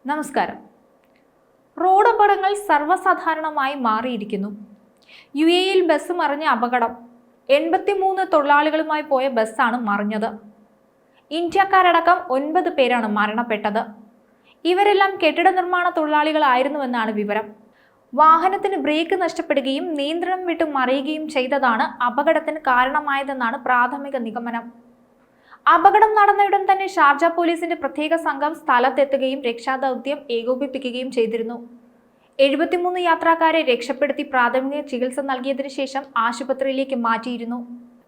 നമസ്കാരം. റോഡ് അപകടങ്ങൾ സർവ്വസാധാരണമായി മാറിയിരിക്കുന്നു. UAEയിൽ ബസ് മറിഞ്ഞ അപകടം. 83 തൊഴിലാളികളുമായി പോയ ബസ്സാണ് മറിഞ്ഞത്. ഇന്ത്യക്കാരടക്കം 9 പേരാണ് മരണപ്പെട്ടത്. ഇവരെല്ലാം കെട്ടിട നിർമ്മാണ തൊഴിലാളികളായിരുന്നുവെന്നാണ് വിവരം. വാഹനത്തിന് ബ്രേക്ക് നഷ്ടപ്പെടുകയും നിയന്ത്രണം വിട്ട് മറിയുകയും ചെയ്തതാണ് അപകടത്തിന് കാരണമായതെന്നാണ് പ്രാഥമിക നിഗമനം. അപകടം നടന്നയുടൻ തന്നെ ഷാർജ പോലീസിന്റെ പ്രത്യേക സംഘം സ്ഥലത്തെത്തുകയും രക്ഷാദൗത്യം ഏകോപിപ്പിക്കുകയും ചെയ്തിരുന്നു. 73 യാത്രക്കാരെ രക്ഷപ്പെടുത്തി പ്രാഥമിക ചികിത്സ നൽകിയതിനു ശേഷം ആശുപത്രിയിലേക്ക് മാറ്റിയിരുന്നു.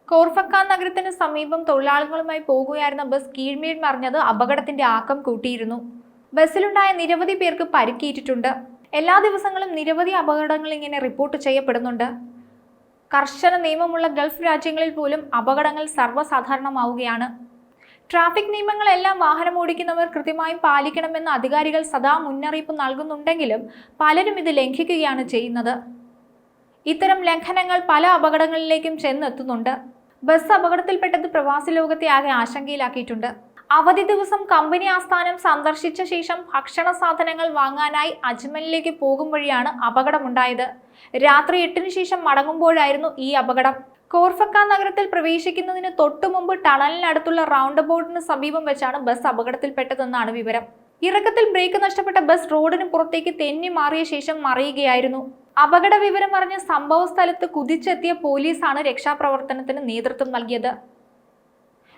കോർഫക്കാൻ നഗരത്തിന് സമീപം തൊഴിലാളികളുമായി പോകുകയായിരുന്ന ബസ് കീഴ്മേൽ മറിഞ്ഞത് അപകടത്തിന്റെ ആക്കം കൂട്ടിയിരുന്നു. ബസ്സിലുണ്ടായ നിരവധി പേർക്ക് പരിക്കേറ്റിട്ടുണ്ട്. എല്ലാ ദിവസങ്ങളും നിരവധി അപകടങ്ങൾ ഇങ്ങനെ റിപ്പോർട്ട് ചെയ്യപ്പെടുന്നുണ്ട്. കർശന നിയമമുള്ള ഗൾഫ് രാജ്യങ്ങളിൽ പോലും അപകടങ്ങൾ സർവ്വസാധാരണമാവുകയാണ്. ട്രാഫിക് നിയമങ്ങളെല്ലാം വാഹനമോടിക്കുന്നവർ കൃത്യമായും പാലിക്കണമെന്ന് അധികാരികൾ സദാ മുന്നറിയിപ്പ് നൽകുന്നുണ്ടെങ്കിലും പലരും ഇത് ലംഘിക്കുകയാണ് ചെയ്യുന്നത്. ഇത്തരം ലംഘനങ്ങൾ പല അപകടങ്ങളിലേക്കും ചെന്നെത്തുന്നുണ്ട്. ബസ് അപകടത്തിൽപ്പെട്ടത് പ്രവാസി ലോകത്തെ ആകെ ആശങ്കയിലാക്കിയിട്ടുണ്ട്. അവധി ദിവസം കമ്പനി ആസ്ഥാനം സന്ദർശിച്ച ശേഷം ഭക്ഷണ സാധനങ്ങൾ വാങ്ങാനായി അജ്മലിലേക്ക് പോകും വഴിയാണ് അപകടമുണ്ടായത്. രാത്രി 8-ന് ശേഷം മടങ്ങുമ്പോഴായിരുന്നു ഈ അപകടം. കോർഫക്കാൻ നഗരത്തിൽ പ്രവേശിക്കുന്നതിന് തൊട്ടു മുമ്പ് ടണലിനടുത്തുള്ള റൗണ്ട് അബൌട്ടിന് സമീപം വെച്ചാണ് ബസ് അപകടത്തിൽപ്പെട്ടതെന്നാണ് വിവരം. ഇറക്കത്തിൽ ബ്രേക്ക് നഷ്ടപ്പെട്ട ബസ് റോഡിന് പുറത്തേക്ക് തെന്നി മാറിയ ശേഷം മറിയുകയായിരുന്നു. അപകട വിവരം അറിഞ്ഞ സംഭവ സ്ഥലത്ത് കുതിച്ചെത്തിയ പോലീസാണ് രക്ഷാപ്രവർത്തനത്തിന് നേതൃത്വം നൽകിയത്.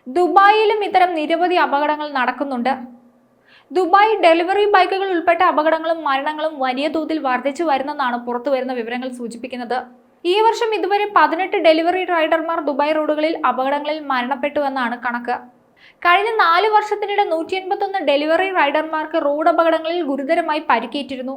ദുബായിലും ഇത്തരം നിരവധി അപകടങ്ങൾ നടക്കുന്നുണ്ട്. ദുബായ് ഡെലിവറി ബൈക്കുകൾ ഉൾപ്പെട്ട അപകടങ്ങളും മരണങ്ങളും വലിയ തോതിൽ വർദ്ധിച്ചു വരുന്നെന്നാണ് പുറത്തുവരുന്ന വിവരങ്ങൾ സൂചിപ്പിക്കുന്നത്. ഈ വർഷം ഇതുവരെ 18 ഡെലിവറി റൈഡർമാർ ദുബായ് റോഡുകളിൽ അപകടങ്ങളിൽ മരണപ്പെട്ടുവെന്നാണ് കണക്ക്. കഴിഞ്ഞ 4 വർഷത്തിനിടെ 181 ഡെലിവറി റൈഡർമാർക്ക് റോഡ് അപകടങ്ങളിൽ ഗുരുതരമായി പരിക്കേറ്റിരുന്നു.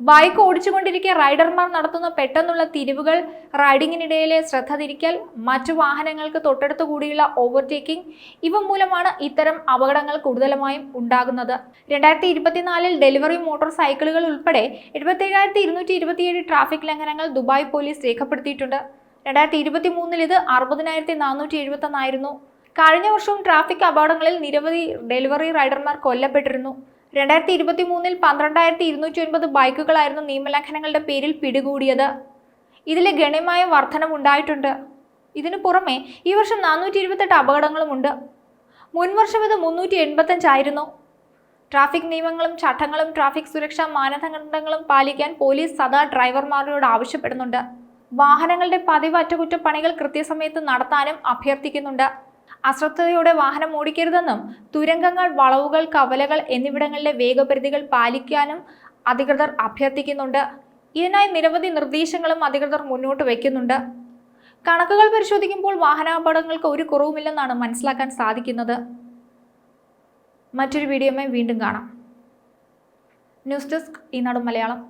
ബൈക്ക് ഓടിച്ചുകൊണ്ടിരിക്കെ റൈഡർമാർ നടത്തുന്ന പെട്ടെന്നുള്ള തിരിവുകൾ, റൈഡിങ്ങിനിടയിലെ ശ്രദ്ധ തിരിക്കൽ, മറ്റു വാഹനങ്ങൾക്ക് തൊട്ടടുത്തു കൂടിയുള്ള ഓവർടേക്കിംഗ് ഇവ മൂലമാണ് ഇത്തരം അപകടങ്ങൾ കൂടുതലുമായും ഉണ്ടാകുന്നത്. 2024 ഡെലിവറി മോട്ടോർ സൈക്കിളുകൾ ഉൾപ്പെടെ 77,227 ട്രാഫിക് ലംഘനങ്ങൾ ദുബായ് പോലീസ് രേഖപ്പെടുത്തിയിട്ടുണ്ട്. 2023 ഇത് 60,471 ആയിരുന്നു. കഴിഞ്ഞ വർഷവും ട്രാഫിക് അപകടങ്ങളിൽ നിരവധി ഡെലിവറി റൈഡർമാർ കൊല്ലപ്പെട്ടിരുന്നു. 2023 12,209 ബൈക്കുകളായിരുന്നു നിയമലംഘനങ്ങളുടെ പേരിൽ പിടികൂടിയത്. ഇതിലെ ഗണ്യമായ വർധനവുണ്ടായിട്ടുണ്ട്. ഇതിനു പുറമെ ഈ വർഷം 428 അപകടങ്ങളുമുണ്ട്. മുൻവർഷം ഇത് 385 ആയിരുന്നു. ട്രാഫിക് നിയമങ്ങളും ചട്ടങ്ങളും ട്രാഫിക് സുരക്ഷാ മാനദണ്ഡങ്ങളും പാലിക്കാൻ പോലീസ് സദാ ഡ്രൈവർമാരോട് ആവശ്യപ്പെടുന്നുണ്ട്. വാഹനങ്ങളുടെ പതിവ് അറ്റകുറ്റപ്പണികൾ കൃത്യസമയത്ത് നടത്താനും അഭ്യർത്ഥിക്കുന്നുണ്ട്. അശ്രദ്ധയോടെ വാഹനം ഓടിക്കരുതെന്നും തുരങ്കങ്ങൾ, വളവുകൾ, കവലകൾ എന്നിവിടങ്ങളിലെ വേഗപരിധികൾ പാലിക്കാനും അധികൃതർ അഭ്യർത്ഥിക്കുന്നുണ്ട്. ഇതിനായി നിരവധി നിർദ്ദേശങ്ങളും അധികൃതർ മുന്നോട്ട് വയ്ക്കുന്നുണ്ട്. കണക്കുകൾ പരിശോധിക്കുമ്പോൾ വാഹനാപകടങ്ങൾക്ക് ഒരു കുറവുമില്ലെന്നാണ് മനസ്സിലാക്കാൻ സാധിക്കുന്നത്. മറ്റൊരു വീഡിയോയുമായി വീണ്ടും കാണാം. ന്യൂസ് ഡെസ്ക് ഈനാട് മലയാളം.